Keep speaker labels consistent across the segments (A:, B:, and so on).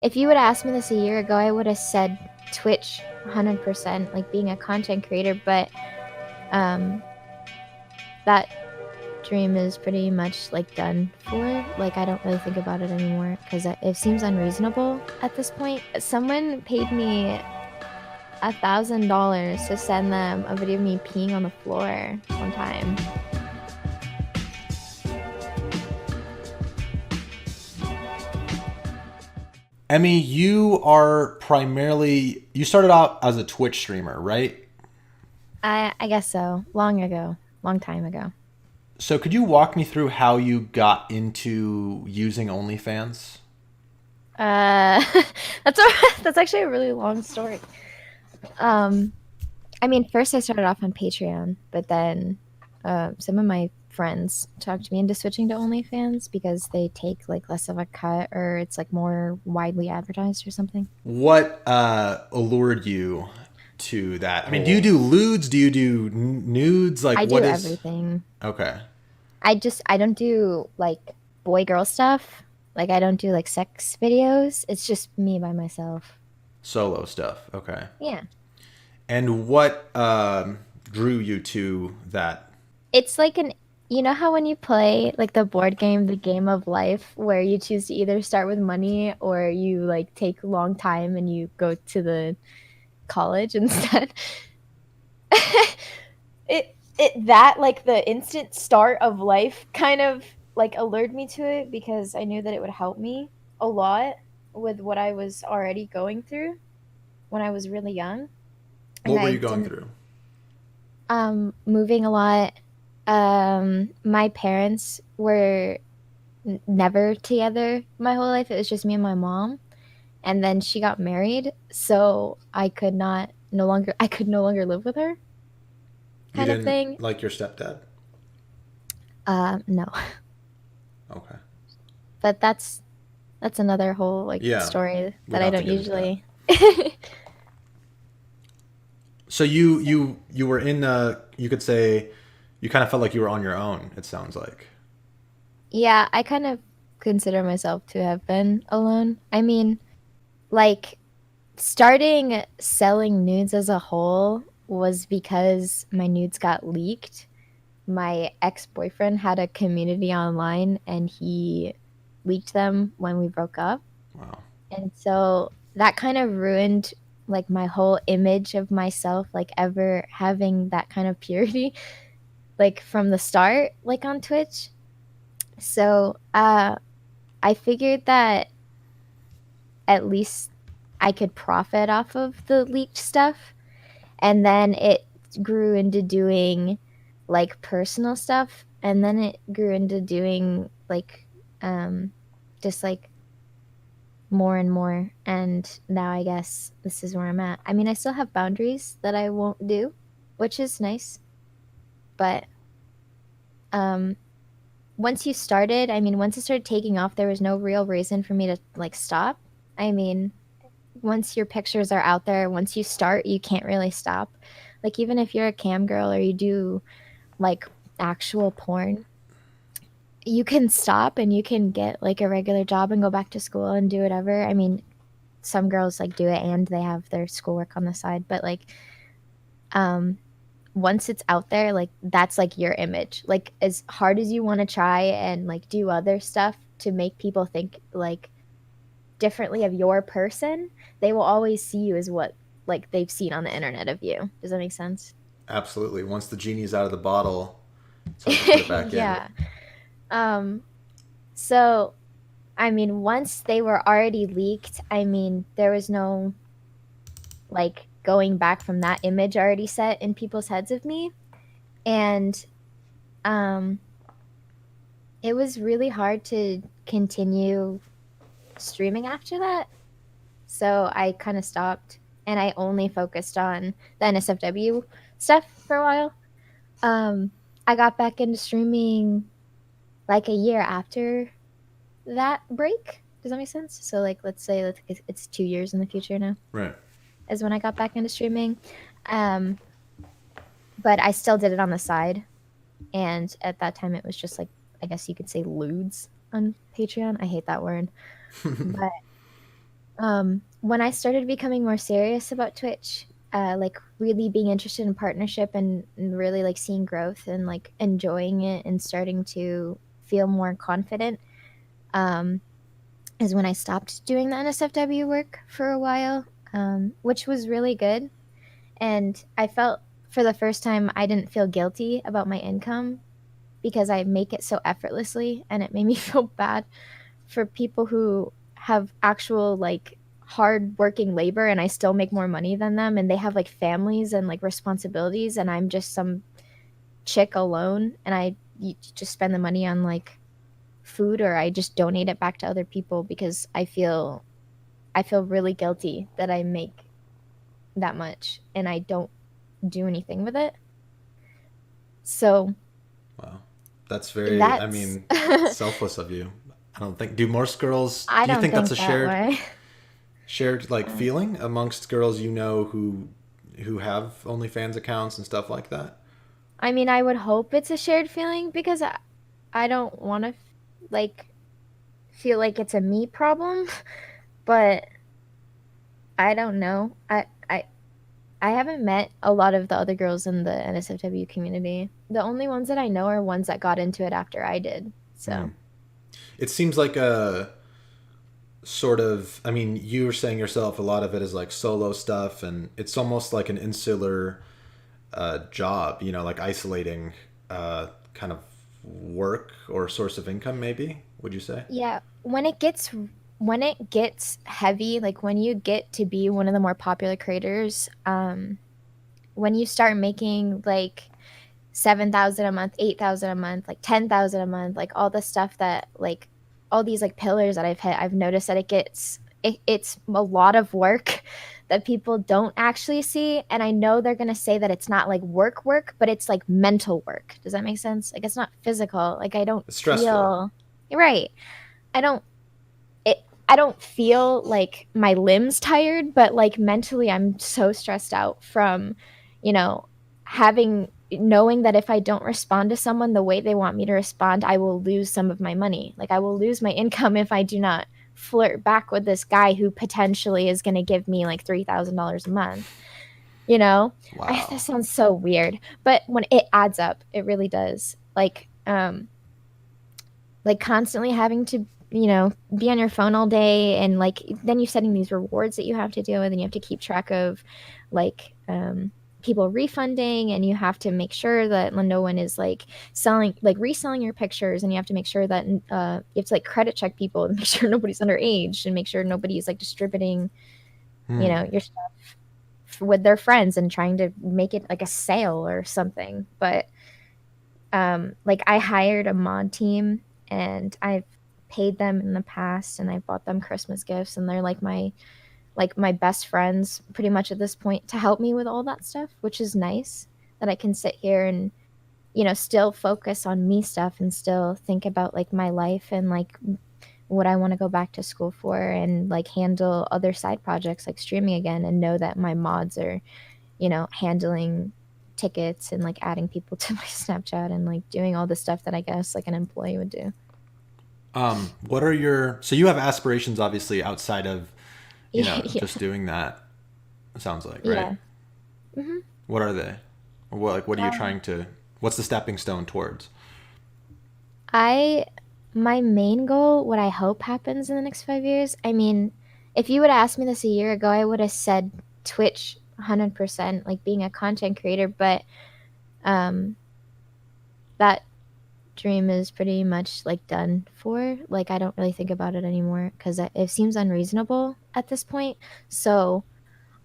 A: if you would have asked me this a year ago, I would have said Twitch 100%, like being a content creator, but um that dream is pretty much like done for. Like I don't really think about it anymore because it seems unreasonable at this point. Someone paid me $1,000 to send them a video of me peeing on the floor one time.
B: Emmy, you started out as a Twitch streamer, right?
A: I guess so. Long ago, long time ago.
B: So could you walk me through how you got into using OnlyFans?
A: Uh, that's a, that's actually a really long story. Um, I mean, first I started off on Patreon, but then some of my friends talked me into switching to OnlyFans because they take like less of a cut or it's like more widely advertised or something.
B: What allured you to that? I mean, do you do lewds? Do you do nudes? Like,
A: I do
B: what is?
A: everything.
B: Okay,
A: I don't do like boy girl stuff. Like I don't do like sex videos. It's just me by myself.
B: solo stuff. Okay,
A: Yeah.
B: and what drew you to that?
A: It's like an you know how when you play like the board game, the game of life, where you choose to either start with money or you like take a long time and you go to the college instead. It that like the instant start of life kind of like allured me to it because I knew that it would help me a lot with what I was already going through when I was really young. And
B: What were
A: I
B: you going
A: didn't
B: through?
A: moving a lot. My parents were never together my whole life. It was just me and my mom. And then she got married, so I could no longer live with her
B: You
A: kind of
B: didn't
A: thing.
B: like your stepdad?
A: No.
B: Okay.
A: But that's another whole like
B: Yeah,
A: story
B: we
A: that
B: don't
A: I
B: have to
A: don't
B: get into that.
A: usually.
B: So you were in you could say you kind of felt like you were on your own. It sounds like.
A: Yeah, I kind of consider myself to have been alone. I mean, like starting selling nudes as a whole was because my nudes got leaked. My ex-boyfriend had a community online and he leaked them when we broke up.
B: Wow.
A: And so that kind of ruined like my whole image of myself, like ever having that kind of purity, like from the start, like on Twitch. So I figured that at least I could profit off of the leaked stuff. And then it grew into doing like personal stuff. And then it grew into doing like um, just like more and more. And now I guess this is where I'm at. I mean, I still have boundaries that I won't do, which is nice. But um, once it started taking off, there was no real reason for me to like stop. I mean, once your pictures are out there, once you start, you can't really stop. Like even if you're a cam girl or you do like actual porn, you can stop and you can get like a regular job and go back to school and do whatever. I mean, some girls like do it and they have their schoolwork on the side, but like um once it's out there, like that's like your image. Like as hard as you want to try and like do other stuff to make people think like differently of your person, they will always see you as what like they've seen on the internet of you. Does that make sense?
B: Absolutely. Once the genie's out of the bottle, it's hard to put it back in.
A: Yeah. Um so I mean once they were already leaked, I mean there was no like going back from that image already set in people's heads of me. And um it was really hard to continue streaming after that. So I kind of stopped and I only focused on the NSFW stuff for a while. Um, I got back into streaming like a year after that break. Does that make sense? So like, let's say it's 2 years in the future now
B: Right.
A: is when I got back into streaming. Um, but I still did it on the side, and at that time it was just like I guess you could say lewds on Patreon. I hate that word, but When I started becoming more serious about Twitch, like really being interested in partnership and really like seeing growth and like enjoying it and starting to feel more confident, um, is when I stopped doing the NSFW work for a while, which was really good. And I felt for the first time I didn't feel guilty about my income because I make it so effortlessly, and it made me feel bad for people who have actual like hard working labor and I still make more money than them and they have like families and like responsibilities and I'm just some chick alone and just spend the money on like food or I just donate it back to other people because I feel really guilty that I make that much and I don't do anything with it. So
B: Wow. That's very, I
A: that's
B: mean, selfless of you. I don't think, do most girls,
A: I
B: do you
A: don't
B: think that's a
A: think that way.
B: shared like
A: Um,
B: feeling amongst girls you know who have OnlyFans accounts and stuff like that?
A: I mean, I would hope it's a shared feeling because I don't want to like feel like it's a me problem, but I don't know. I haven't met a lot of the other girls in the NSFW community. The only ones that I know are ones that got into it after I did.
B: Hmm.
A: So,
B: It seems like a sort of, I mean, you were saying yourself, a lot of it is like solo stuff, and it's almost like an insular job, you know, like isolating kind of work or source of income, maybe, would you say?
A: yeah, when it gets heavy, like when you get to be one of the more popular creators, when you start making like 7,000 a month, 8,000 a month, like 10,000 a month, like all the stuff that like all these like pillars that I've hit, I've noticed that it's a lot of work that people don't actually see. And I know they're gonna say that it's not like work, but it's like mental work. Does that make sense? Like it's not physical. Like I don't
B: It's stressful.
A: feel You're right. I don't it I don't feel like my limbs tired, but like mentally I'm so stressed out from, you know, having knowing that if I don't respond to someone the way they want me to respond, I will lose some of my money. Like I will lose my income if I do not flirt back with this guy who potentially is going to give me like $3,000 a month. You know, that
B: Wow.
A: sounds so weird, but when it adds up, it really does. Like constantly having to be on your phone all day and like then you're setting these rewards that you have to deal with and you have to keep track of like people refunding and you have to make sure that no one is like selling like reselling your pictures and you have to make sure that you have to like credit check people and make sure nobody's underage and make sure nobody's like distributing
B: Hmm.
A: your stuff with their friends and trying to make it like a sale or something. But like I hired a mod team and I've paid them in the past and I bought them Christmas gifts and they're like my best friends pretty much at this point to help me with all that stuff, which is nice that I can sit here and still focus on me stuff and still think about like my life and like what I want to go back to school for and like handle other side projects like streaming again and know that my mods are handling tickets and like adding people to my Snapchat and like doing all the stuff that I guess like an employee would do.
B: What are your, so you have aspirations obviously outside of, you know,
A: Yeah.
B: just doing that, it sounds like, right?
A: Yeah. Hmm.
B: What are they? Or what, like, what are you
A: Um,
B: trying to, what's the stepping stone towards?
A: I my main goal, what I hope happens in the next 5 years. I mean, if you would have asked me this a year ago, I would have said Twitch 100%, like being a content creator. But um, that dream is pretty much like done for. Like I don't really think about it anymore because it seems unreasonable at this point. So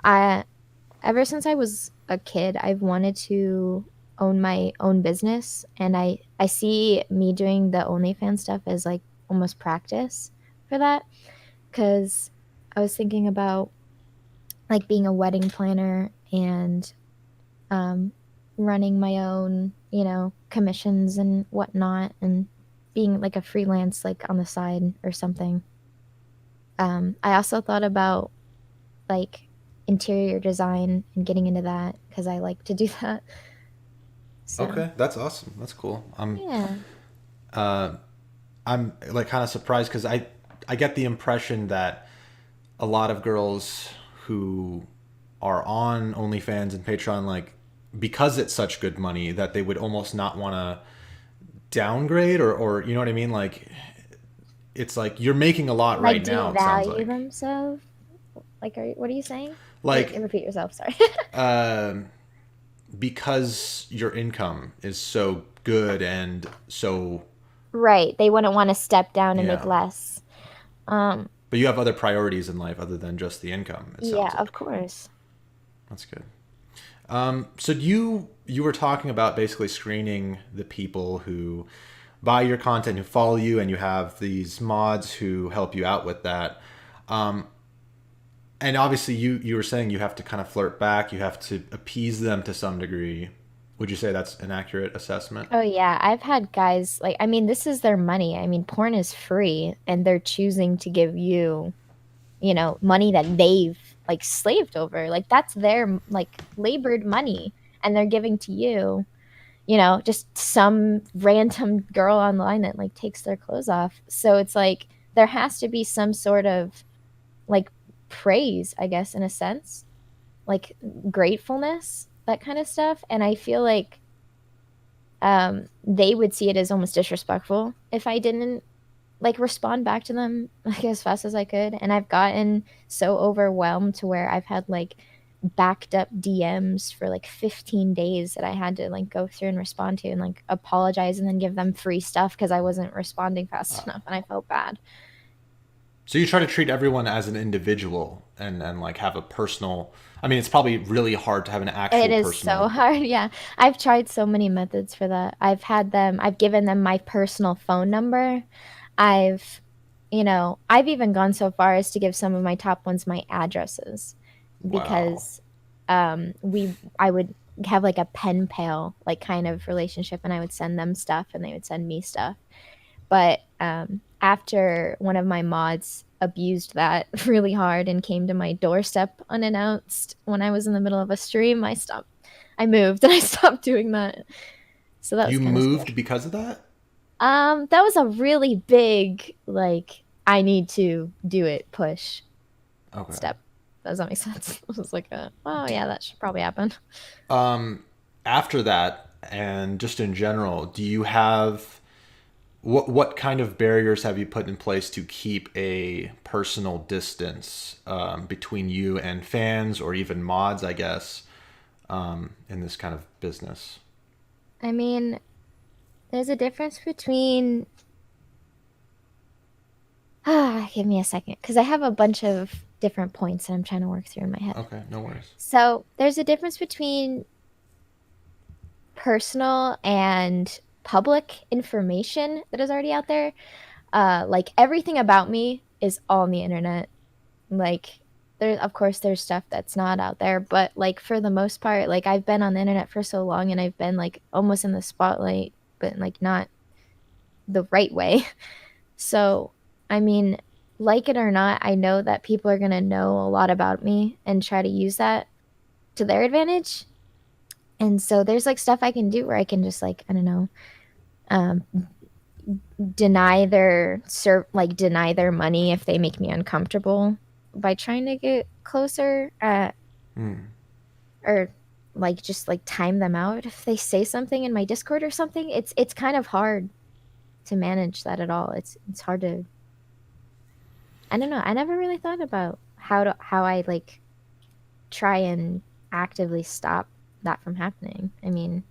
A: I ever since I was a kid, I've wanted to own my own business, and I see me doing the OnlyFans stuff as like almost practice for that because I was thinking about like being a wedding planner and um, running my own, commissions and whatnot, and being like a freelance, like on the side or something. I also thought about like interior design and getting into that because I like to do that. So,
B: Okay, that's awesome. That's cool.
A: yeah.
B: Uh, I'm like kind of surprised because I get the impression that a lot of girls who are on OnlyFans and Patreon, like because it's such good money that they would almost not want to downgrade or you know what I mean? Like it's like you're making a lot
A: Like
B: right now. It sounds
A: devalue
B: like
A: themselves. Like, what are you saying? Wait,
B: like
A: repeat yourself. Sorry.
B: um because your income is so good and so
A: Right. They wouldn't want to step down and make
B: yeah.
A: less. Um,
B: But you have other priorities in life other than just the income. It
A: yeah,
B: sounds
A: of
B: like
A: course.
B: that's good. So you were talking about basically screening the people who buy your content, who follow you, and you have these mods who help you out with that. Um, and obviously, you were saying you have to kind of flirt back, you have to appease them to some degree. Would you say that's an accurate assessment?
A: Oh yeah, I've had guys like I mean, this is their money. I mean, porn is free and they're choosing to give you, money that they've like slaved over. Like that's their like labored money and they're giving to you, just some random girl online that like takes their clothes off. So it's like there has to be some sort of like praise, I guess, in a sense, like gratefulness, that kind of stuff. And I feel like they would see it as almost disrespectful if I didn't like respond back to them like as fast as I could. And I've gotten so overwhelmed to where I've had like backed up DMs for like 15 days that I had to like go through and respond to and like apologize and then give them free stuff because I wasn't responding fast enough and I felt bad.
B: So you try to treat everyone as an individual and like have a personal. I mean, it's probably really hard to have an
A: It
B: actual
A: is so
B: personal.
A: hard. Yeah. I've tried so many methods for that. I've given them my personal phone number. I've, I've even gone so far as to give some of my top ones my addresses
B: Wow.
A: because I would have like a pen pal like kind of relationship and I would send them stuff and they would send me stuff. But after one of my mods abused that really hard and came to my doorstep unannounced when I was in the middle of a stream, I moved and I stopped doing that. So that was
B: You
A: kind of
B: moved
A: scary.
B: because of that?
A: That was a really big, like, I need to do it push
B: Okay.
A: step. Does that make sense? It was like oh yeah, that should probably happen.
B: After that, and just in general, do you have what kind of barriers have you put in place to keep a personal distance between you and fans or even mods, I guess, in this kind of business?
A: I mean, there's a difference between give me a second because I have a bunch of different points that I'm trying to work through in my head.
B: Okay, no worries.
A: So, there's a difference between personal and public information that is already out there. Like everything about me is all on the internet. Like of course there's stuff that's not out there, but like for the most part, like I've been on the internet for so long and I've been like almost in the spotlight, but like not the right way. So, I mean, like it or not, I know that people are going to know a lot about me and try to use that to their advantage. And so there's like stuff I can do where I can just like, I don't know, um, deny their money if they make me uncomfortable by trying to get closer,
B: Hmm.
A: or like just like time them out if they say something in my Discord or something. It's kind of hard to manage that at all. It's hard to, I don't know. I never really thought about how I like try and actively stop that from happening. I mean,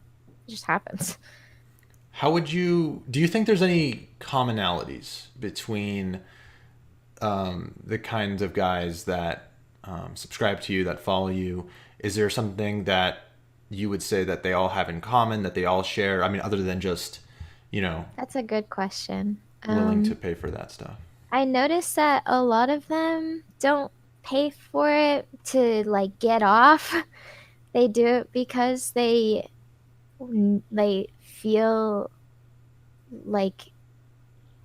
A: it just happens.
B: How would you? Do you think there's any commonalities between the kinds of guys that subscribe to you, that follow you? Is there something that you would say that they all have in common, that they all share? I mean, other than just, you know,
A: That's a good question.
B: willing to pay for that stuff.
A: I noticed that a lot of them don't pay for it to like get off. They do it because they feel like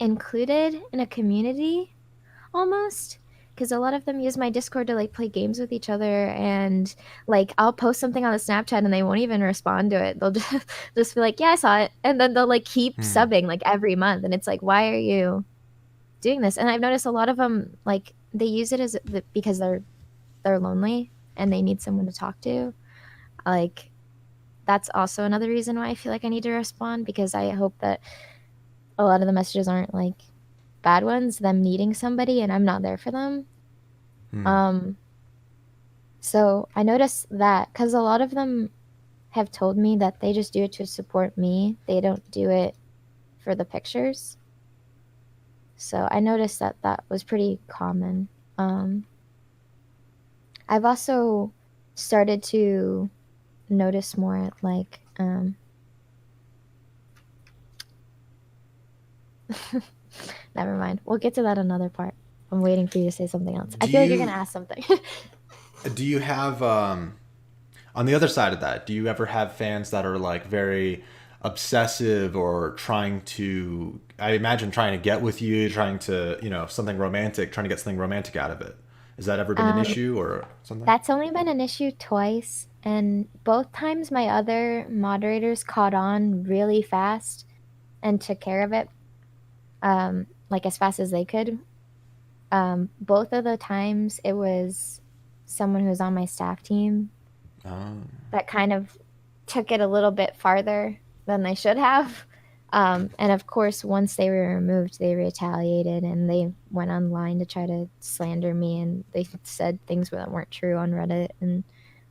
A: included in a community almost, because a lot of them use my Discord to like play games with each other and like I'll post something on the Snapchat and they won't even respond to it. They'll just be like, "Yeah, I saw it." And then they'll like keep
B: Hmm.
A: subbing like every month and it's like, "Why are you doing this?" And I've noticed a lot of them like they use it as because they're lonely and they need someone to talk to. Like that's also another reason why I feel like I need to respond, because I hope that a lot of the messages aren't like bad ones, them needing somebody and I'm not there for them.
B: Hmm.
A: Um, so I noticed that because a lot of them have told me that they just do it to support me. They don't do it for the pictures. So I noticed that that was pretty common. Um, I've also started to notice more like never mind. We'll get to that another part. I'm waiting for you to say something else. I
B: Do
A: feel like you're gonna
B: you
A: ask something.
B: do you have on the other side of that? Do you ever have fans that are like very obsessive or trying to? I imagine trying to get with you, trying to something romantic, trying to get something romantic out of it. Has that ever been an
A: um,
B: issue or something?
A: that's only been an issue twice, and both times my other moderators caught on really fast and took care of it, like as fast as they could. Both of the times it was someone who was on my staff team
B: Oh.
A: that kind of took it a little bit farther than they should have. And of course, once they were removed, they retaliated and they went online to try to slander me. And they said things that weren't true on Reddit and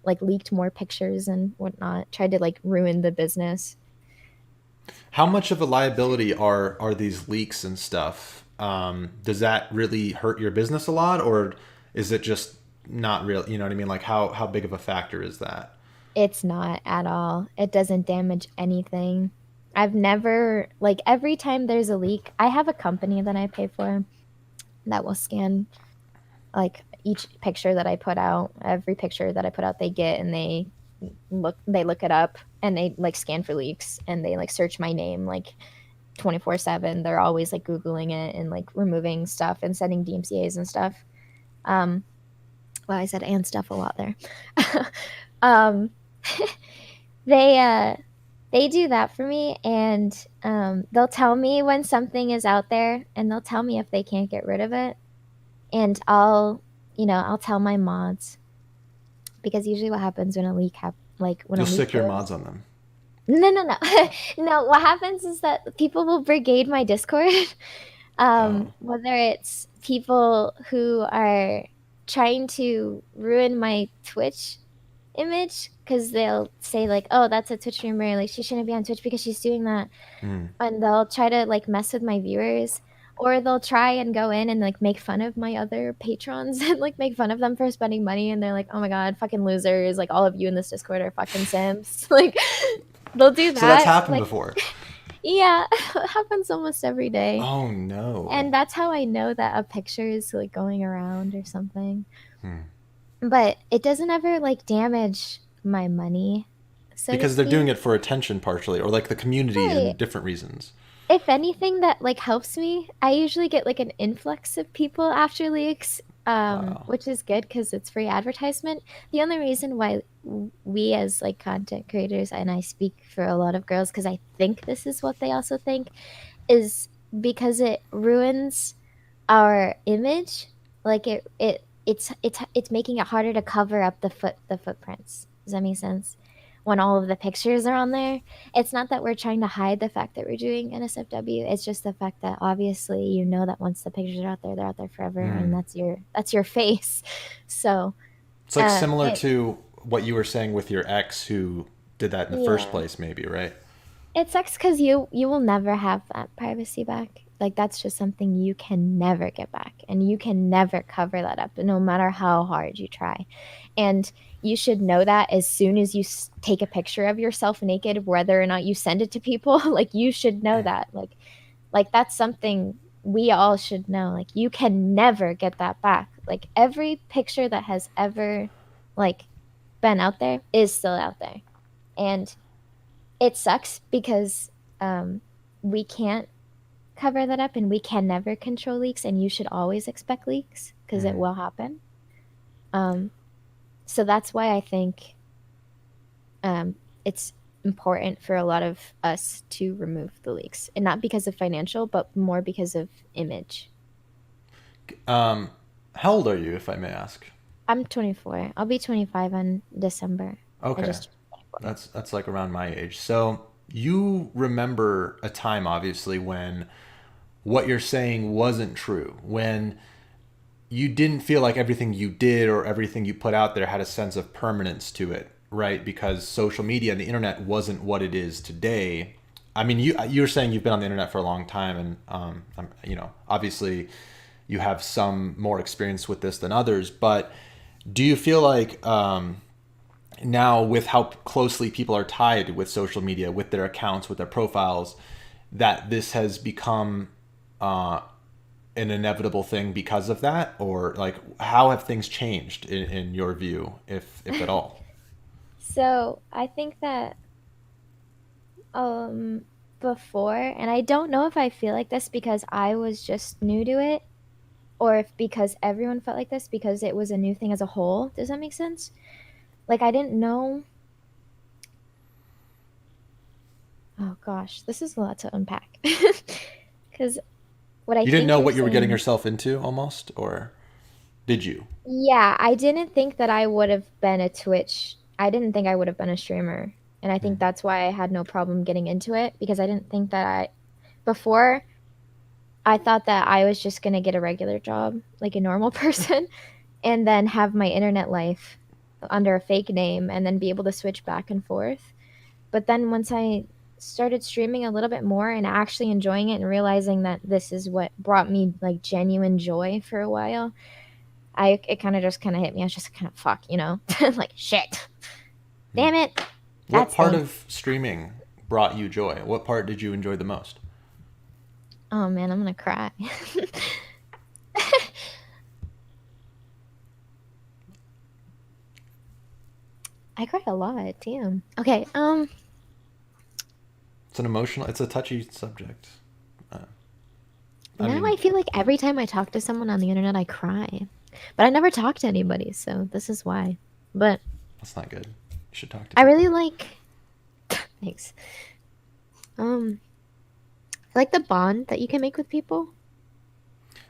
A: like leaked more pictures and whatnot, tried to like ruin the business.
B: How much of a liability are these leaks and stuff? Does that really hurt your business a lot, or is it just not real? You know what I mean? Like how big of a factor is that?
A: It's not at all. It doesn't damage anything. I've never, like, every time there's a leak, I have a company that I pay for that will scan like each picture that I put out, every picture that I put out, they get and they look it up and they like scan for leaks and they like search my name like 24/7. They're always like Googling it and like removing stuff and sending DMCAs and stuff. Um, well, I said and stuff a lot there. um, they they do that for me and they'll tell me when something is out there and they'll tell me if they can't get rid of it and I'll tell my mods because usually what happens when a when a
B: You'll
A: leak
B: stick your
A: goes.
B: mods on them.
A: No. No, what happens is that people will brigade my Discord.
B: Oh.
A: Whether it's people who are trying to ruin my Twitch image because they'll say like, "Oh, that's a Twitch streamer. Like she shouldn't be on Twitch because she's doing that,"
B: Hmm.
A: and they'll try to like mess with my viewers, or they'll try and go in and like make fun of my other patrons and like make fun of them for spending money, and they're like, "Oh my god, fucking losers! Like all of you in this Discord are fucking simps." Like they'll do
B: So that's
A: that.
B: happened
A: Like
B: before.
A: yeah, it happens almost every day.
B: Oh no.
A: And that's how I know that a picture is like going around or something.
B: Hmm.
A: But it doesn't ever like damage my money, so to
B: Because they're
A: speak.
B: doing it for attention partially, or like the community
A: Right.
B: and different reasons.
A: If anything that like helps me, I usually get like an influx of people after leaks,
B: Wow.
A: which is good because it's free advertisement. The only reason why we as like content creators, and I speak for a lot of girls because I think this is what they also think, is because it ruins our image. Like it's making it harder to cover up the footprints. Does that make sense? When all of the pictures are on there, it's not that we're trying to hide the fact that we're doing NSFW. It's just the fact that obviously you know that once the pictures are out there, they're out there forever, and
B: Hmm.
A: that's your face. So,
B: It's like similar
A: it
B: to what you were saying with your ex who did that in the first
A: yeah.
B: place, maybe, right?
A: It sucks because you will never have that privacy back. Like that's just something you can never get back, and you can never cover that up, no matter how hard you try. And you should know that as soon as you take a picture of yourself naked, whether or not you send it to people, like you should know that. Like that's something we all should know. Like you can never get that back. Like every picture that has ever like been out there is still out there, and it sucks because we can't cover that up and we can never control leaks and you should always expect leaks because it
B: Hmm.
A: will happen. Um, so that's why I think it's important for a lot of us to remove the leaks and not because of financial but more because of image.
B: How old are you, if I may ask?
A: I'm 24. I'll be 25 in December. I
B: Okay,
A: just turned 24.
B: that's like around my age. So you remember a time, obviously, when what you're saying wasn't true, when you didn't feel like everything you did or everything you put out there had a sense of permanence to it, right? Because social media and the internet wasn't what it is today. I mean, you're saying you've been on the internet for a long time, and obviously, you have some more experience with this than others. But do you feel like now, with how closely people are tied with social media, with their accounts, with their profiles, that this has become uh, an inevitable thing because of that, or like how have things changed in your view, if at all?
A: So I think that um before, and I don't know if I feel like this because I was just new to it, or if because everyone felt like this because it was a new thing as a whole. Does that make sense? Like I didn't know. Oh gosh, this is a lot to unpack. Because what I
B: You didn't
A: think
B: know
A: you're
B: what you were getting
A: saying,
B: yourself into, almost, or did you?
A: yeah, I didn't think that I would have been a Twitch. I didn't think I would have been a streamer. And I think
B: Mm.
A: that's why I had no problem getting into it because I didn't think that before, I thought that I was just going to get a regular job like a normal person and then have my internet life under a fake name and then be able to switch back and forth. But then once I started streaming a little bit more and actually enjoying it and realizing that this is what brought me like genuine joy for a while, I it kind of just kind of hit me. I was just kind of fuck, like shit. Damn it.
B: What
A: That
B: part
A: stinks.
B: of streaming brought you joy? What part did you enjoy the most?
A: Oh man, I'm gonna cry. I cry a lot. Damn. Okay.
B: It's a touchy subject. uh, I
A: Now
B: mean,
A: I feel like every time I talk to someone on the internet, I cry. But I never talk to anybody, so this is why. But
B: that's not good. You should talk to
A: I
B: people.
A: really like. Thanks. Um, I like the bond that you can make with people,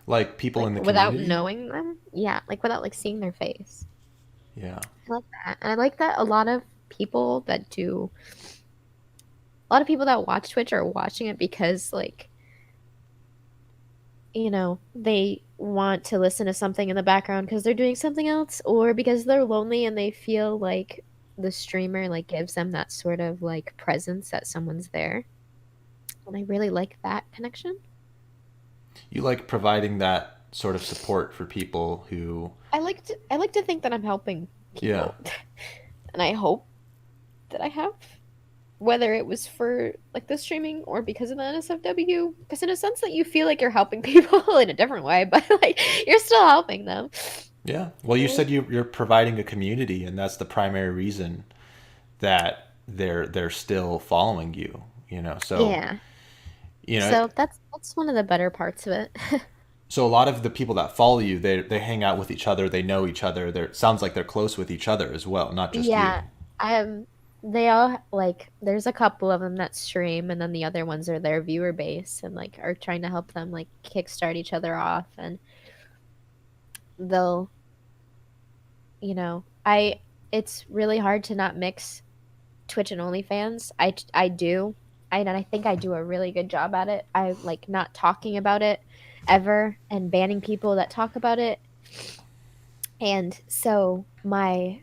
B: Like people in
A: like
B: the
A: without
B: community.
A: knowing them. Yeah, like without like seeing their face.
B: Yeah.
A: I like that, and I like that a lot of people that do. A lot of people that watch Twitch are watching it because like they want to listen to something in the background because they're doing something else or because they're lonely and they feel like the streamer like gives them that sort of like presence that someone's there. And I really like that connection.
B: You like providing that sort of support for people who,
A: I like to think that I'm helping
B: yeah.
A: people. And I hope that I have, whether it was for like the streaming or because of the NSFW, because in a sense that you feel like you're helping people in a different way, but like you're still helping them.
B: Yeah. Well, you said you're providing a community, and that's the primary reason that they're still following you. So
A: Yeah.
B: you know,
A: So that's one of the better parts of it.
B: so a lot of the people that follow you, they hang out with each other, they know each other. It sounds like they're close with each other as well, not just you.
A: Yeah, they all like there's a couple of them that stream and then the other ones are their viewer base and like are trying to help them like kickstart each other off and they'll, I it's really hard to not mix Twitch and OnlyFans. I do. And I think I do a really good job at it. I like not talking about it ever and banning people that talk about it. And so my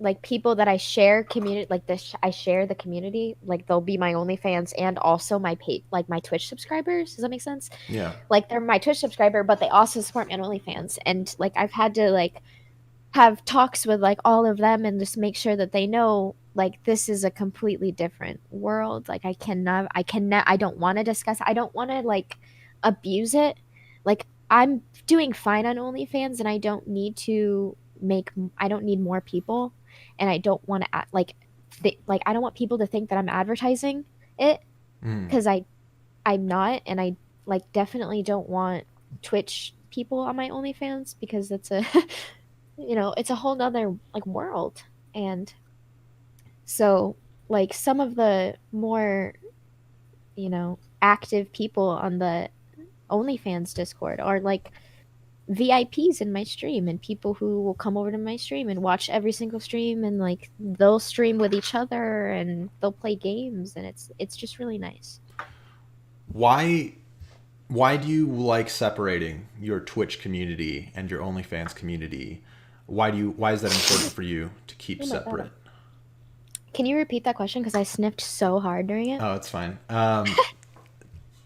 A: like people that I share community like this I share the community like they'll be my OnlyFans and also my pay like my Twitch subscribers. Does that make sense?
B: Yeah.
A: Like they're my Twitch subscriber, but they also support me on OnlyFans. And like I've had to like have talks with like all of them and just make sure that they know like this is a completely different world. Like I don't want to discuss. I don't want to like abuse it. Like I'm doing fine on OnlyFans and make I don't need more people and I don't want to like I don't want people to think that I'm advertising it
B: Mm.
A: cuz I'm not and I like definitely don't want Twitch people on my OnlyFans because it's a it's a whole nother like world. And so like some of the more, active people on the OnlyFans Discord are like VIPs in my stream and people who will come over to my stream and watch every single stream, and like they'll stream with each other and they'll play games, and it's just really nice.
B: Why why do you like separating your Twitch community and your OnlyFans community? Why is that important for you to keep
A: Oh my god.
B: separate?
A: Can you repeat that question because I sniffed so hard during it?
B: Oh, it's fine.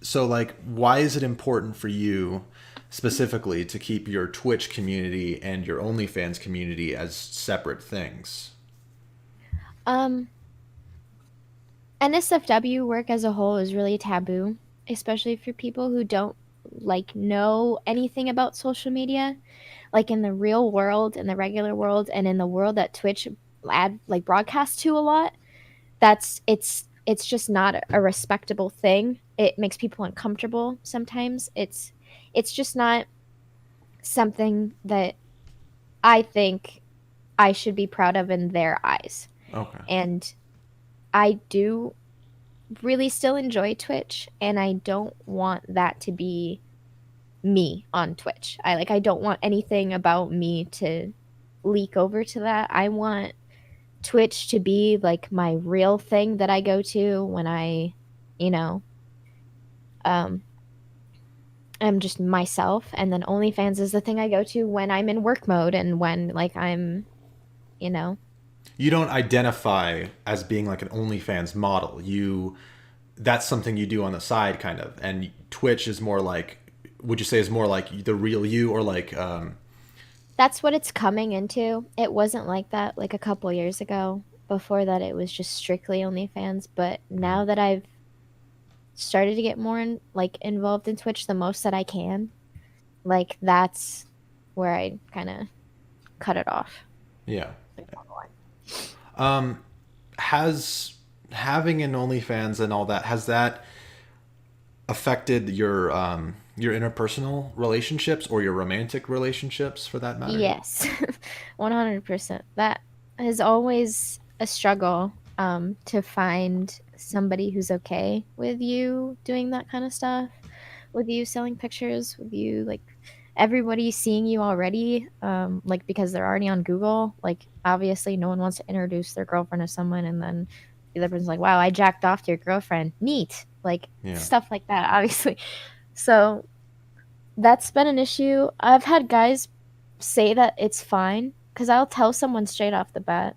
B: So like why is it important for you specifically to keep your Twitch community and your OnlyFans community as separate things?
A: Um NSFW work as a whole is really taboo, especially for people who don't like know anything about social media. Like in the real world, in the regular world, and in the world that Twitch ad like broadcasts to a lot, it's just not a respectable thing. It makes people uncomfortable sometimes. It's just not something that I think I should be proud of in their eyes.
B: Okay.
A: And I do really still enjoy Twitch, and I don't want that to be me on Twitch. I don't want anything about me to leak over to that. I want Twitch to be like my real thing that I go to when you know, um I'm just myself, and then OnlyFans is the thing I go to when I'm in work mode and when like I'm, you know.
B: You don't identify as being like an OnlyFans model. You That's something you do on the side kind of. And Twitch is more like, would you say is more like the real you, or like
A: That's what it's coming into. It wasn't like that like a couple years ago. Before that it was just strictly OnlyFans, but now that I've started to get more involved in Twitch the most that I can, like that's where I kind of cut it off.
B: yeah. Has having an OnlyFans and all that, has that affected your interpersonal relationships or your romantic relationships for that matter?
A: Yes, 100%. That is always a struggle, to find somebody who's okay with you doing that kind of stuff, with you selling pictures, with you like everybody seeing you already, like because they're already on Google. Like obviously, no one wants to introduce their girlfriend to someone, and then the other person's like, "Wow, I jacked off to your girlfriend." Neat, like
B: Yeah.
A: stuff like that. Obviously, so that's been an issue. I've had guys say that it's fine because I'll tell someone straight off the bat,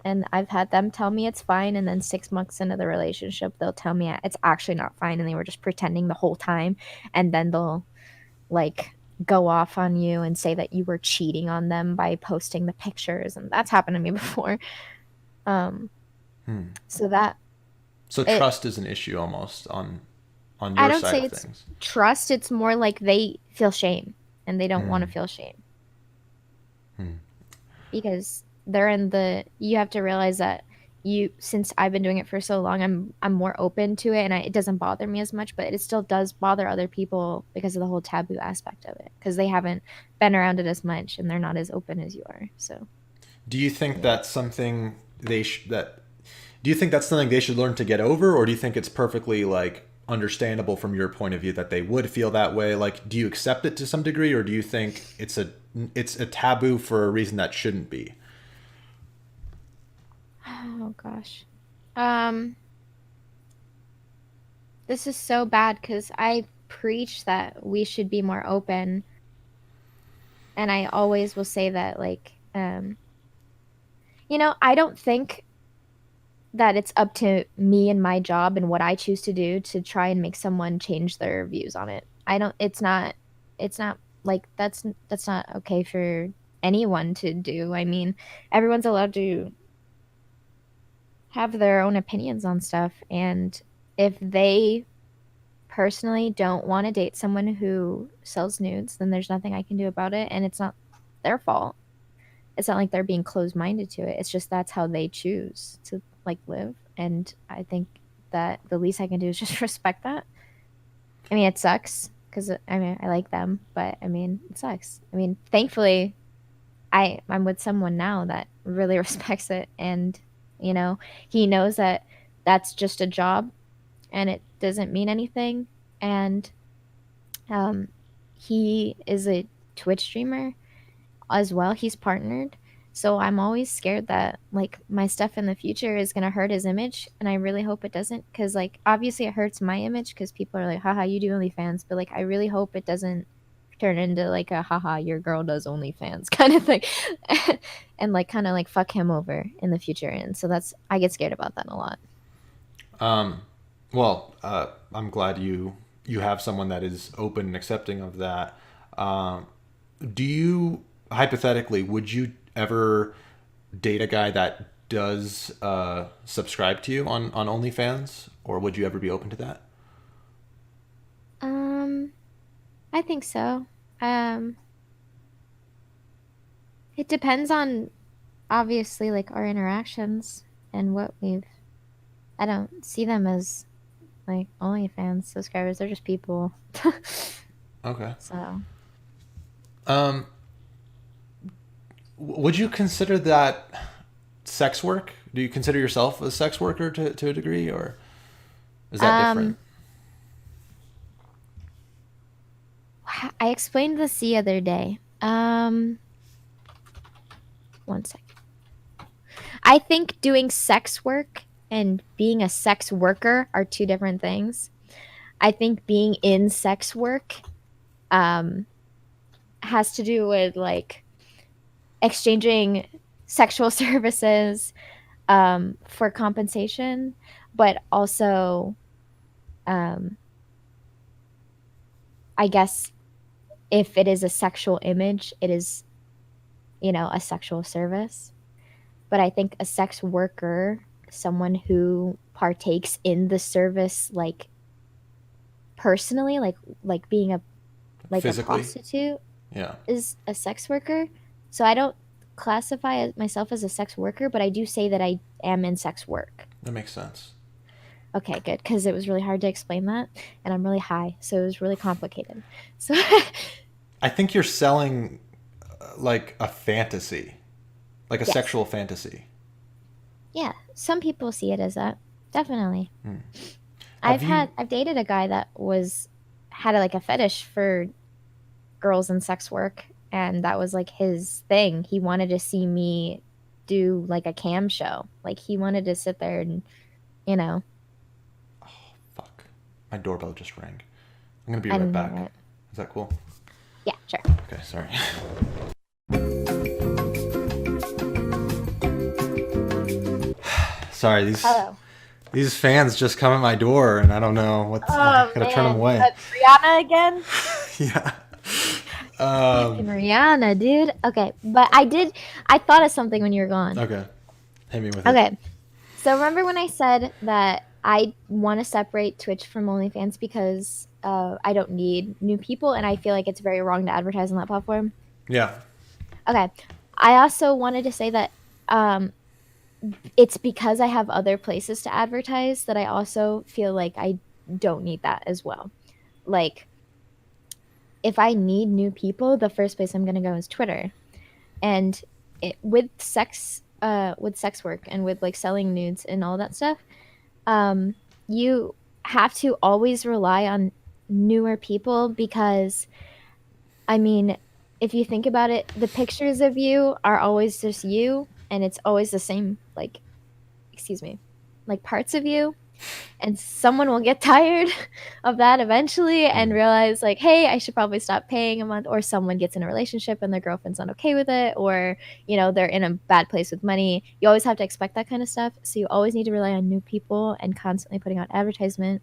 A: and I've had them tell me it's fine, and then 6 months into the relationship, they'll tell me it's actually not fine, and they were just pretending the whole time, and then they'll like go off on you and say that you were cheating on them by posting the pictures, and that's happened to me before. Um,
B: Hmm.
A: so that
B: So
A: it,
B: trust is an issue almost on
A: I
B: your
A: don't
B: side
A: say
B: of
A: it's
B: things.
A: trust. It's more like they feel shame, and they don't want to
B: Hmm.
A: feel shame.
B: Hmm.
A: Because they're in the you have to realize that you since I've been doing it for so long, I'm more open to it, and it doesn't bother me as much, but it still does bother other people because of the whole taboo aspect of it, because they haven't been around it as much and they're not as open as you are. So
B: Do you think
A: yeah.
B: that's something that do you think that's something they should learn to get over, or do you think it's perfectly like understandable from your point of view that they would feel that way? Like, do you accept it to some degree, or do you think it's a taboo for a reason that shouldn't be?
A: Oh gosh. Um this is so bad because I preach that we should be more open, and I always will say that I don't think that it's up to me and my job and what I choose to do to try and make someone change their views on it. I don't it's not like that's not okay for anyone to do. I mean, everyone's allowed to have their own opinions on stuff, and if they personally don't want to date someone who sells nudes, then there's nothing I can do about it, and it's not their fault. It's not like they're being closed-minded to it. It's just that's how they choose to like live, and I think that the least I can do is just respect that. I mean, it sucks because I mean I like them, but I mean it sucks. I mean, thankfully I'm with someone now that really respects it, and he knows that that's just a job and it doesn't mean anything, and um he is a Twitch streamer as well. He's partnered. So I'm always scared that like my stuff in the future is going to hurt his image, and I really hope it doesn't, cuz like obviously it hurts my image cuz people are like haha you do OnlyFans, but like I really hope it doesn't turn into like a haha your girl does OnlyFans kind of thing. And like kind of like fuck him over in the future, and so that's I get scared about that a lot.
B: Um, I'm glad you have someone that is open and accepting of that. Um, do you hypothetically would you ever date a guy that does subscribe to you on OnlyFans, or would you ever be open to that?
A: Um I think so. Um it depends on obviously like our interactions and what we've I don't see them as like OnlyFans subscribers. They're just people.
B: Okay.
A: So,
B: Um, would you consider that sex work? Do you consider yourself a sex worker to a degree, or is that different?
A: um, I explained this the other day. One second. I think doing sex work and being a sex worker are two different things. I think being in sex work um has to do with like exchanging sexual services for compensation, but also um I guess if it is a sexual image, it is, a sexual service. But I think a sex worker, someone who partakes in the service like personally, like being a
B: Physically?
A: prostitute
B: Yeah,
A: is a sex worker. So I don't classify myself as a sex worker, but I do say that I am in sex work.
B: that makes sense.
A: Okay, good, because it was really hard to explain that, and I'm really high, so it was really complicated. So
B: I think you're selling like a fantasy, like a
A: yes,
B: sexual fantasy.
A: yeah, some people see it as that. Definitely.
B: Hmm. Have you?
A: I've dated a guy that was had like a fetish for girls in sex work, and that was like his thing. He wanted to see me do like a cam show. Like he wanted to sit there and, you know,
B: Fuck, my doorbell just rang. I'm gonna be
A: I
B: right
A: didn't hear
B: back.
A: it.
B: Is that cool?
A: Yeah, sure.
B: Okay, sorry. Sorry,
A: Hello.
B: these fans just come at my door, and I don't know what. I
A: Oh
B: gotta turn them
A: man,
B: away.
A: Rihanna again?
B: Yeah.
A: Fucking Rihanna, dude. Okay, but I thought of something when you were gone.
B: Okay. Hit me with it.
A: Okay, so remember when I said that I want to separate Twitch from OnlyFans because I don't need new people, and I feel like it's very wrong to advertise on that platform?
B: Yeah.
A: Okay, I also wanted to say that um, it's because I have other places to advertise that I also feel like I don't need that as well. Like, if I need new people, the first place I'm going to go is Twitter. And with sex work and with like selling nudes and all that stuff, um, you have to always rely on newer people because, I mean, if you think about it, the pictures of you are always just you, and it's always the same, like, excuse me, like parts of you, and someone will get tired of that eventually and
B: Mm.
A: realize like hey I should probably stop paying a month, or someone gets in a relationship and their girlfriend's not okay with it, or they're in a bad place with money. You always have to expect that kind of stuff, so you always need to rely on new people and constantly putting out advertisement,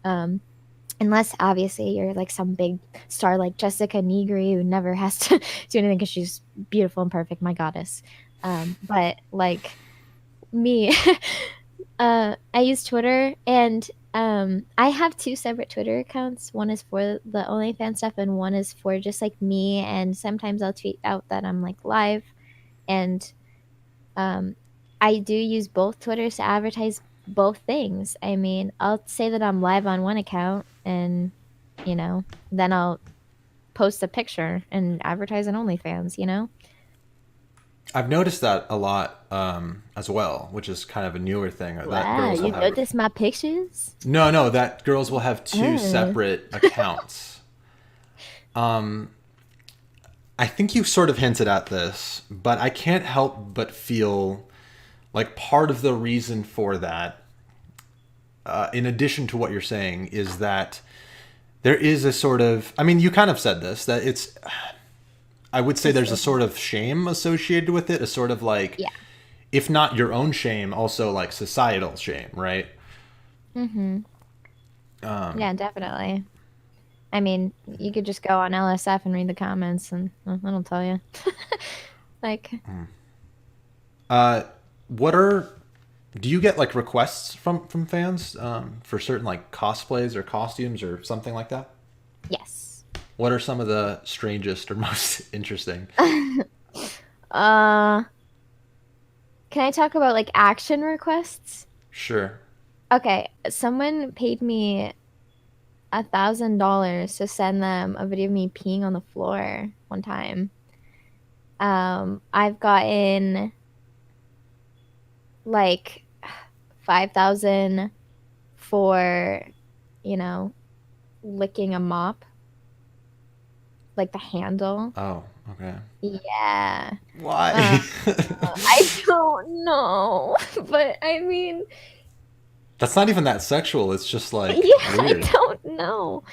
A: um, unless obviously you're like some big star like Jessica Negri who never has to do anything because she's beautiful and perfect, my goddess. But like me, I use Twitter, and I have two separate Twitter accounts. One is for the OnlyFans stuff, and one is for just like me. And sometimes I'll tweet out that I'm like live, and um, I do use both Twitters to advertise both things. I mean, I'll say that I'm live on one account, and then I'll post a picture and advertise on OnlyFans.
B: I've noticed that a lot as well, which is kind of a newer thing. That
A: Wow,
B: girls will
A: you
B: have
A: notice my pictures?
B: no, that girls will have two
A: Oh.
B: separate accounts. Um, I think you sort of hinted at this, but I can't help but feel like part of the reason for that, in addition to what you're saying, is that there is a sort of, I mean, you kind of said this, that it's, I would say
A: A
B: there's a
A: stigma.
B: sort of shame associated with it, a sort of like,
A: Yeah.
B: if not your own shame, also like societal shame, right?
A: Mm-hmm. Yeah, definitely. I mean, you could just go on LSF and read the comments, and that'll tell you. Like,
B: Uh, what are do you get like requests from fans for certain like cosplays or costumes or something like that?
A: yes.
B: What are some of the strangest or most interesting?
A: uh, can I talk about like action requests?
B: Sure.
A: Okay, someone paid me $1,000 to send them a video of me peeing on the floor one time. I've gotten like 5,000 for, you know, licking a mop, like the handle.
B: Oh, okay.
A: Yeah. Uh,
B: Why?
A: I don't know, but I mean,
B: That's not even that sexual. It's just like
A: yeah, I
B: weird.
A: don't know.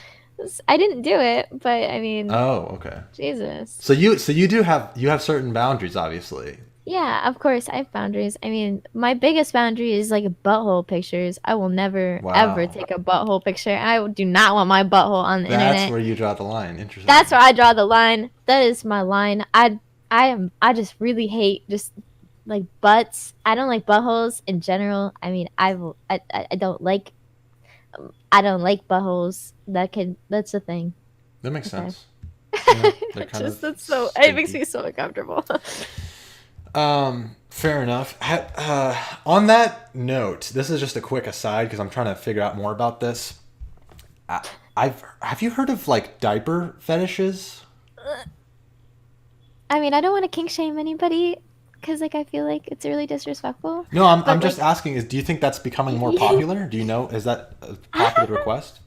A: I didn't do it, but I mean,
B: Oh, okay.
A: Jesus.
B: So you do have you have certain boundaries, obviously.
A: Yeah, of course, I have boundaries. I mean, my biggest boundary is like butthole pictures. I will never, ever
B: Wow.
A: take a butthole picture. I do not want my butthole on the
B: That's
A: internet.
B: where you draw the line. Interesting.
A: That's where I draw the line. That is my line. I just really hate just like butts. I don't like buttholes in general. I mean, I don't like buttholes. That's the thing.
B: That makes
A: Okay.
B: sense. Yeah, they're kind of
A: That's so it makes
B: stinky.
A: me so uncomfortable.
B: Fair enough. On that note, this is just a quick aside because I'm trying to figure out more about this. I've have you heard of like diaper fetishes?
A: I mean, I don't want to kink shame anybody because like I feel like it's really disrespectful.
B: No, I'm
A: But
B: just
A: like
B: asking. Is do you think that's becoming more
A: yeah,
B: popular? Do you know? Is that a popular request?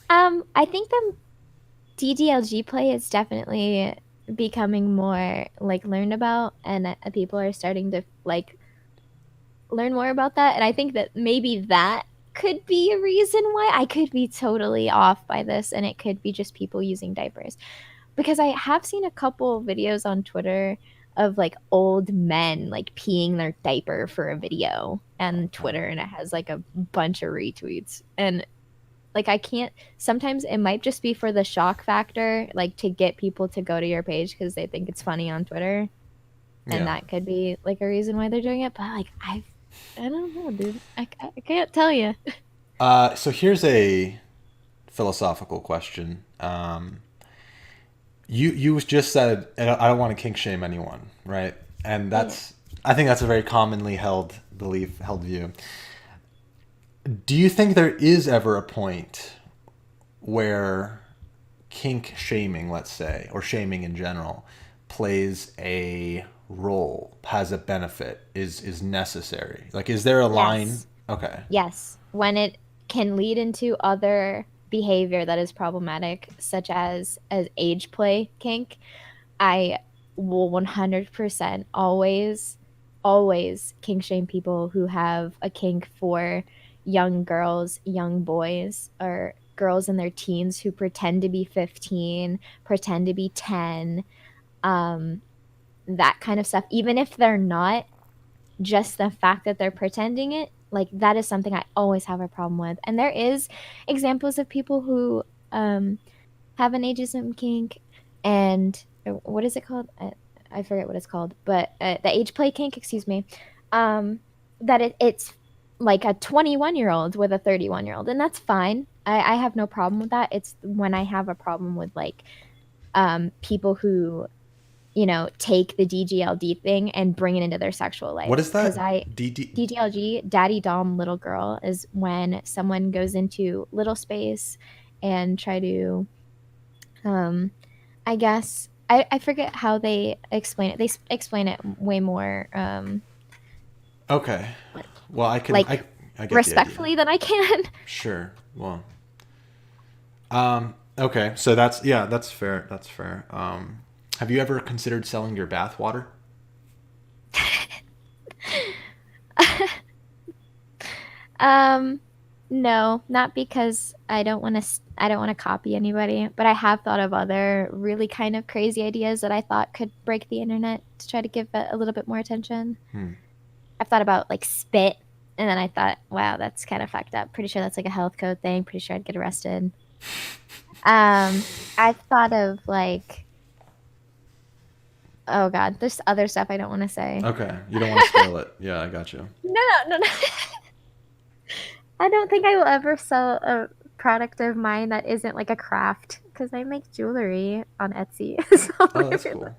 A: I think the DDLG play is definitely becoming more like learned about, and people are starting to like learn more about that. And I think that maybe that could be a reason why. I could be totally off by this, and it could be just people using diapers. Because I have seen a couple videos on Twitter of like old men like peeing their diaper for a video and
B: Oh.
A: Twitter, and it has like a bunch of retweets. And like I can't, sometimes it might just be for the shock factor, like to get people to go to your page because they think it's funny on Twitter, and
B: Yeah.
A: that could be like a reason why they're doing it. But like I don't know, dude. I can't tell you.
B: So here's a philosophical question. You just said I don't want to kink shame anyone, right? And
A: Yeah.
B: that's I think that's a very commonly held belief, held view. Do you think there is ever a point where kink shaming, let's say, or shaming in general, plays a role, has a benefit, is necessary? Like, is there a line?
A: Yes.
B: Okay.
A: Yes, when it can lead into other behavior that is problematic, such as age play kink, I will 100% always kink shame people who have a kink for young girls, young boys, or girls in their teens who pretend to be 15, pretend to be 10, um, that kind of stuff. Even if they're not, just the fact that they're pretending it, like that is something I always have a problem with. And there is examples of people who have an ageism kink, and what is it called? I forget what it's called, but the age play kink, excuse me. Um, that it's like a 21-year-old with a 31-year-old, and that's fine. I have no problem with that. It's when I have a problem with like people who take the DGLD thing and bring it into their sexual
B: What
A: life.
B: is
A: Because
B: that?
A: DGLG, Daddy Dom Little Girl, is when someone goes into little space and try to, um, I guess, I forget how they explain it. They explain it way more,
B: Okay. Well,
A: like
B: I get the idea.
A: respectfully than I can.
B: Sure. Well. Okay. So that's yeah. That's fair. That's fair. Have you ever considered selling your bath water?
A: Um, no, not because I don't want to copy anybody, but I have thought of other really kind of crazy ideas that I thought could break the internet to try to give it a little bit more attention.
B: Hmm.
A: I've thought about like spit, and then I thought, wow, that's kind of fucked up. Pretty sure that's like a health code thing. Pretty sure I'd get arrested. I've thought of like, oh god, there's other stuff I don't want to say.
B: Okay, you don't want to spoil it. Yeah, I got you.
A: No, no, no, no. I don't think I will ever sell a product of mine that isn't like a craft because I make jewelry on Etsy. So
B: Oh, that's cool.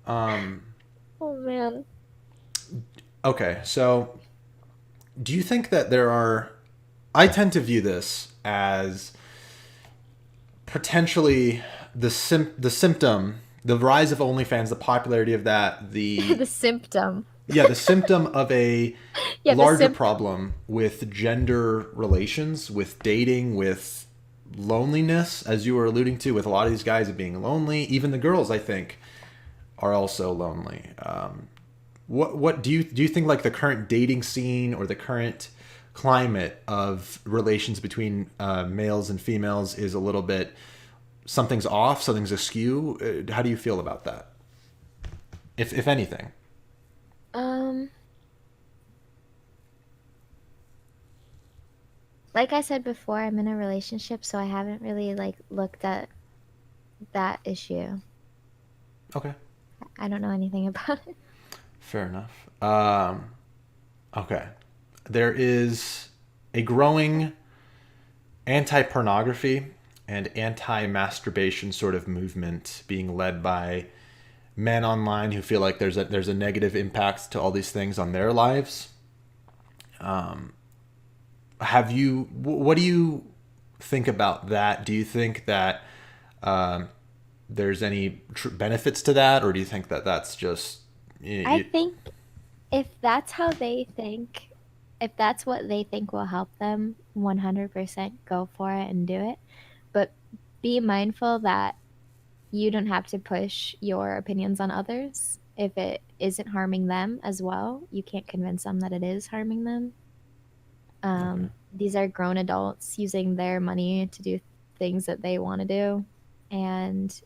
B: Um,
A: oh man.
B: okay, so do you think that there are? I tend to view this as potentially the symptom, the rise of OnlyFans, the popularity of that,
A: The symptom.
B: the symptom of a
A: Yeah, the
B: larger
A: symptom.
B: problem with gender relations, with dating, with loneliness, as you were alluding to, with a lot of these guys being lonely. Even the girls, I think, are also lonely. What do you think like the current dating scene or the current climate of relations between males and females is a little bit something's off, something's askew? How do you feel about that, if anything?
A: Um, like I said before, I'm in a relationship, so I haven't really like looked at that issue.
B: Okay,
A: I don't know anything about it.
B: fair enough. Okay, there is a growing anti-pornography and anti-masturbation sort of movement being led by men online who feel like there's a negative impact to all these things on their lives. Have you? What do you think about that? Do you think that um, there's any benefits to that, or do you think that that's just
A: I
B: you,
A: think if that's how they think, if that's what they think will help them, 100% go for it and do it. But be mindful that you don't have to push your opinions on others if it isn't harming them as well. You can't convince them that it is harming them.
B: okay?
A: These are grown adults using their money to do things that they want to do. And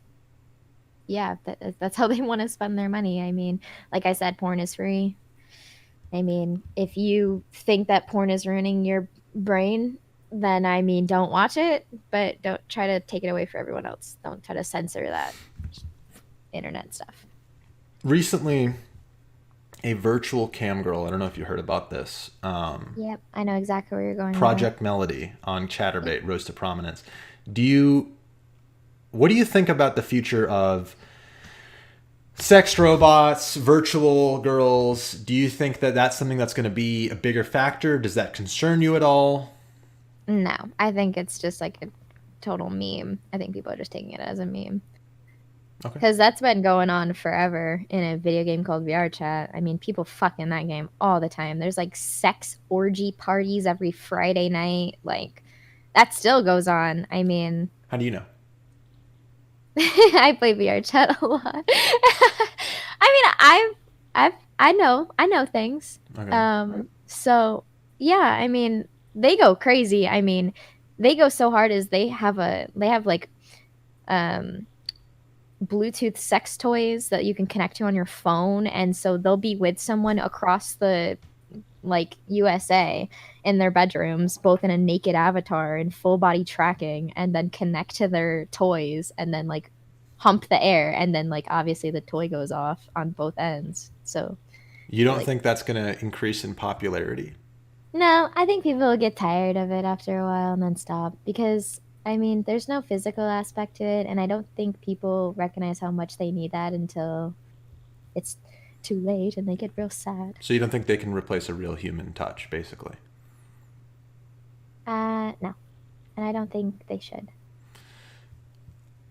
A: yeah, that's how they want to spend their money. I mean, like I said, porn is free. I mean, if you think that porn is ruining your brain, then I mean, don't watch it, but don't try to take it away for everyone else. Don't try to censor that internet stuff.
B: Recently, a virtual cam girl. I don't know if you heard about this.
A: Yep, I know exactly where you're going with it.
B: Project Melody on
A: Yep.
B: ChatterBait rose to prominence. Do you? What do you think about the future of sex robots, virtual girls? Do you think that that's something that's going to be a bigger factor? Does that concern you at all?
A: No, I think it's just like a total meme. I think people are just taking it as a meme.
B: Okay.
A: Because that's been going on forever in a video game called VR Chat. I mean, people fuck in that game all the time. There's like sex orgy parties every Friday night. Like, that still goes on. I mean,
B: How do you know?
A: I play VR Chat a lot. I mean, I know things.
B: Okay.
A: So yeah, I mean, they go crazy. I mean, they go so hard as they have like um Bluetooth sex toys that you can connect to on your phone, and so they'll be with someone across the like USA in their bedrooms, both in a naked avatar and full body tracking, and then connect to their toys and then like hump the air, and then like obviously the toy goes off on both ends. So
B: You don't
A: like
B: think that's going to increase in popularity?
A: no, I think people will get tired of it after a while and then stop because I mean, there's no physical aspect to it, and I don't think people recognize how much they need that until it's too late and they get real sad.
B: So you don't think they can replace a real human touch, basically?
A: No, and I don't think they should.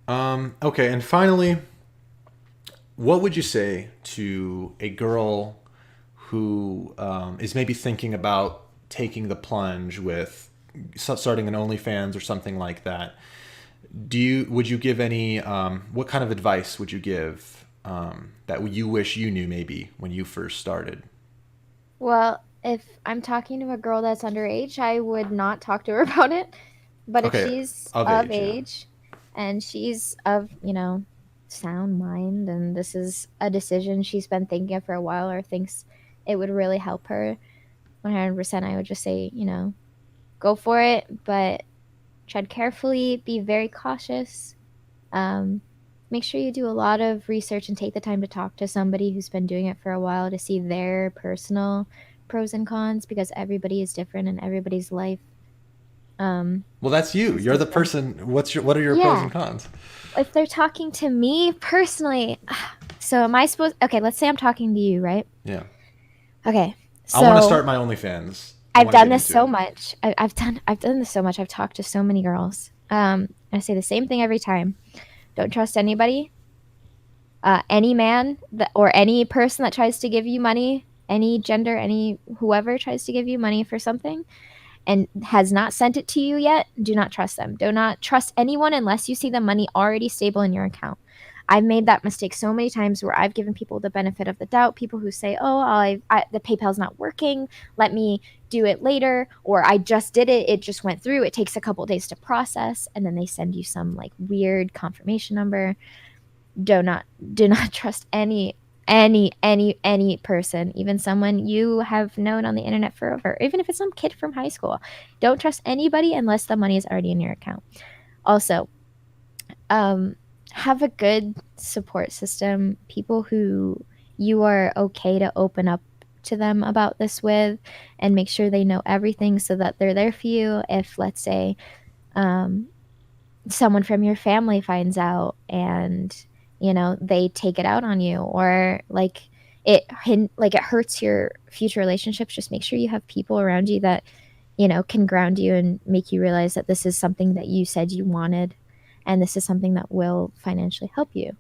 B: Okay, and finally, what would you say to a girl who is maybe thinking about taking the plunge with starting an OnlyFans or something like that? Would you give any what kind of advice would you give that you wish you knew maybe when you first started?
A: Well, if I'm talking to a girl that's underage, I would not talk to her about it. But if
B: Okay,
A: she's
B: of
A: of
B: age, yeah.
A: age and she's of, sound mind, and this is a decision she's been thinking of for a while or thinks it would really help her, 100%, I would just say, go for it, but tread carefully, be very cautious. Um, Make sure you do a lot of research and take the time to talk to somebody who's been doing it for a while to see their personal pros and cons, because everybody is different and everybody's life um,
B: Well, that's you.
A: is
B: You're the
A: different.
B: person. What are your pros
A: Yeah.
B: and cons?
A: If they're talking to me personally, so am I supposed, okay, let's say I'm talking to you, right?
B: Yeah.
A: Okay.
B: I want to
A: So
B: start my OnlyFans. I
A: I've
B: want to
A: done
B: get
A: this
B: into
A: so
B: it.
A: much. I've done this so much. I've talked to so many girls. I say the same thing every time. Don't trust anybody. Any man that, or any person that tries to give you money, any gender, any whoever tries to give you money for something and has not sent it to you yet, do not trust them. Do not trust anyone unless you see the money already stable in your account. I've made that mistake so many times where I've given people the benefit of the doubt. People who say, "Oh, the PayPal's not working. Let me do it later," or "I just did it. It just went through. It takes a couple days to process," and then they send you some like weird confirmation number. Do not trust any person, even someone you have known on the internet forever, even if it's some kid from high school. Don't trust anybody unless the money is already in your account. Also, um have a good support system, people who you are okay to open up to them about this with, and make sure they know everything so that they're there for you if, let's say, um someone from your family finds out and they take it out on you, or like it hurts your future relationships. Just make sure you have people around you that can ground you and make you realize that this is something that you said you wanted, and this is something that will financially help you.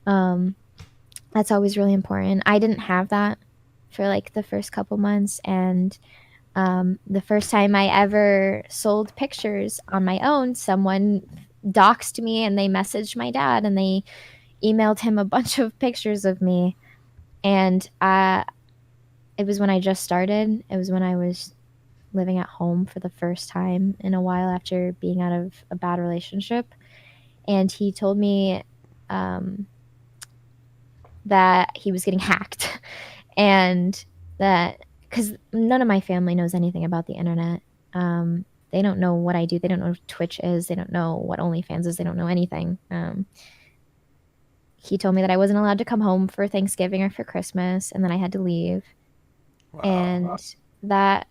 A: um that's always really important. I didn't have that for like the first couple months, and the first time I ever sold pictures on my own, someone doxed me and they messaged my dad and they emailed him a bunch of pictures of me. And it was when I just started. It was when I was living at home for the first time in a while after being out of a bad relationship. And he told me um, that he was getting hacked and that because none of my family knows anything about the internet. They don't know what I do. They don't know what Twitch is. They don't know what OnlyFans is. They don't know anything. He told me that I wasn't allowed to come home for Thanksgiving or for Christmas, and then I had to leave.
B: Wow.
A: And that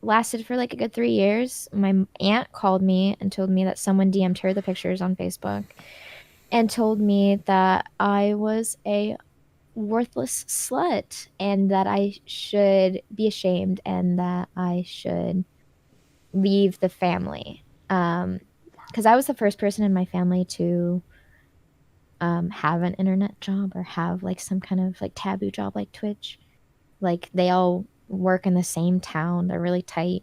A: lasted for like a good 3 years. My aunt called me and told me that someone DM'd her the pictures on Facebook and told me that I was a worthless slut and that I should be ashamed and that I should leave the family. Because I was the first person in my family to have an internet job or have like some kind of like taboo job like Twitch. Like they all work in the same town, they're really tight.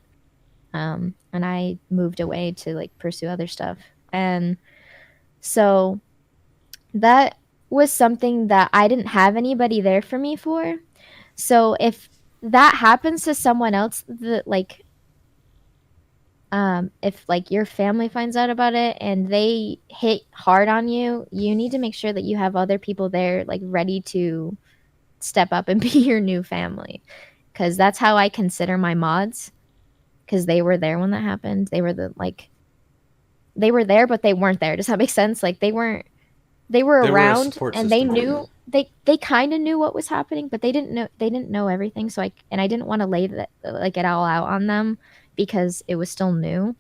A: And I moved away to like pursue other stuff. And so that was something that I didn't have anybody there for me for. So if that happens to someone else, that like if like your family finds out about it and they hit hard on you, you need to make sure that you have other people there like ready to step up and be your new family. Cause that's how I consider my mods. Cause they were there when that happened. They were there, but they weren't there. Does that make sense? Like they were
B: They were a
A: around
B: support
A: and they
B: system for you.
A: knew they kind of knew what was happening, but they didn't know everything. So I didn't want to lay that like it all out on them because it was still new.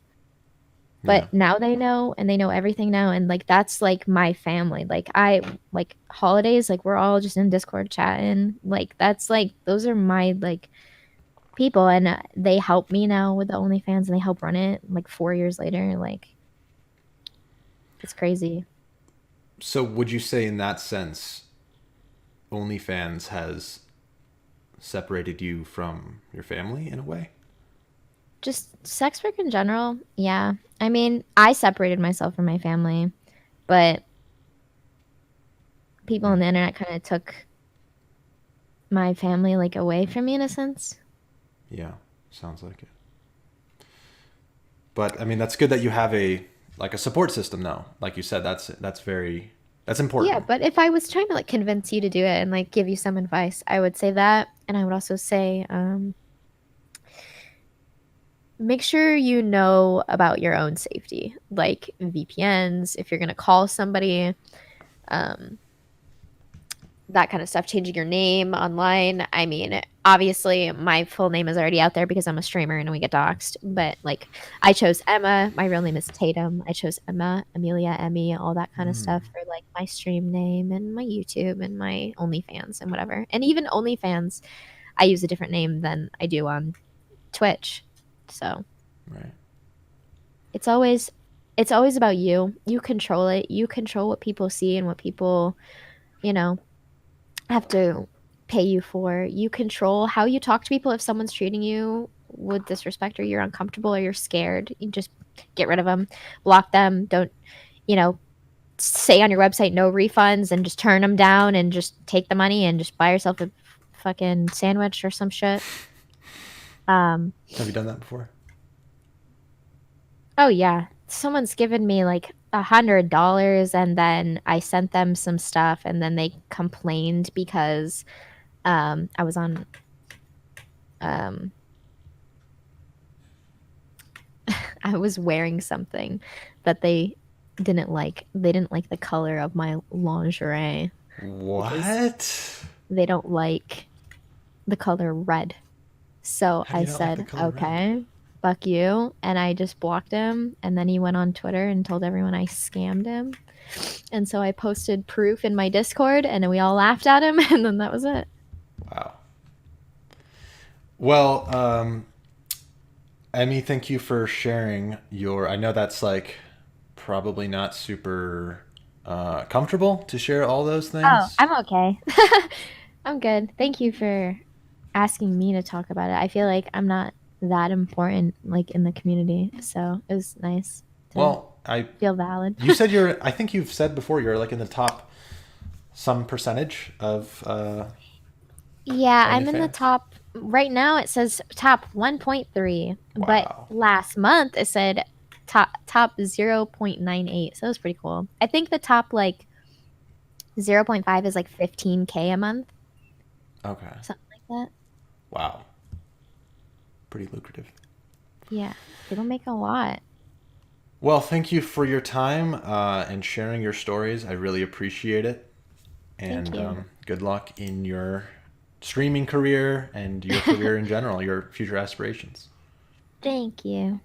B: Yeah.
A: But now they know and they know everything now, and like that's like my family. Like I like holidays, like we're all just in Discord chatting. Like that's like those are my like people, and they help me now with the OnlyFans and they help run it like 4 years later. Like it's crazy.
B: So would you say in that sense, OnlyFans has separated you from your family in a way?
A: Just sex work in general. Yeah. I mean, I separated myself from my family, but people on
B: Mm,
A: the internet kind of took my family like away from me in a sense.
B: yeah, sounds like it. But I mean, that's good that you have a like a support system now. Like you said, that's
A: Yeah,
B: important.
A: but if I was trying to like convince you to do it and like give you some advice, I would say that, and I would also say, make sure you know about your own safety, like VPNs, if you're gonna call somebody, um, that kind of stuff, changing your name online. I mean, obviously, my full name is already out there because I'm a streamer and we get doxxed. But like, I chose Emma. My real name is Tatum. I chose Emma, Amelia, Emmy, all that kind of
B: Mm,
A: stuff for like my stream name and my YouTube and my OnlyFans and whatever. And even OnlyFans, I use a different name than I do on Twitch. So
B: right.
A: it's always it's always about you. You control it. You control what people see and what people, you know, have to pay you for. You control how you talk to people. If someone's treating you with disrespect or you're uncomfortable or you're scared, you just get rid of them, block them. Don't, you know, say on your website no refunds and just turn them down and just take the money and just buy yourself a fucking sandwich or some shit. Um,
B: Have you done that before?
A: oh yeah, someone's given me like $100 and then I sent them some stuff and then they complained because I was on um I was wearing something that they didn't like. They didn't like the color of my lingerie because
B: What?
A: they don't like the color red. So
B: How do
A: I
B: you not like the
A: said,
B: color red?
A: okay, fuck you. And I just blocked him. And then he went on Twitter and told everyone I scammed him. And so I posted proof in my Discord and we all laughed at him. And then that was it.
B: Wow. Well, Emmy, thank you for sharing your. I know that's like probably not super comfortable to share all those
A: Oh,
B: things.
A: I'm okay. I'm good. Thank you for asking me to talk about it. I feel like I'm not that important like in the community, so it was nice to
B: Well, I
A: feel valid.
B: you said you're. I think you've said before you're like in the top some percentage of
A: Yeah, I'm in the
B: OnlyFans.
A: top right now. It says top 1.3, but
B: Wow.
A: last month it said top 0.98. So it was pretty cool. I think the top like 0.5 is like 15K a month,
B: Okay.
A: something like that.
B: Wow. Pretty lucrative.
A: Yeah, people make a lot.
B: Well, thank you for your time and sharing your stories. I really appreciate it.
A: Thank
B: And
A: you.
B: good luck in your streaming career and your career in general, your future aspirations.
A: Thank you.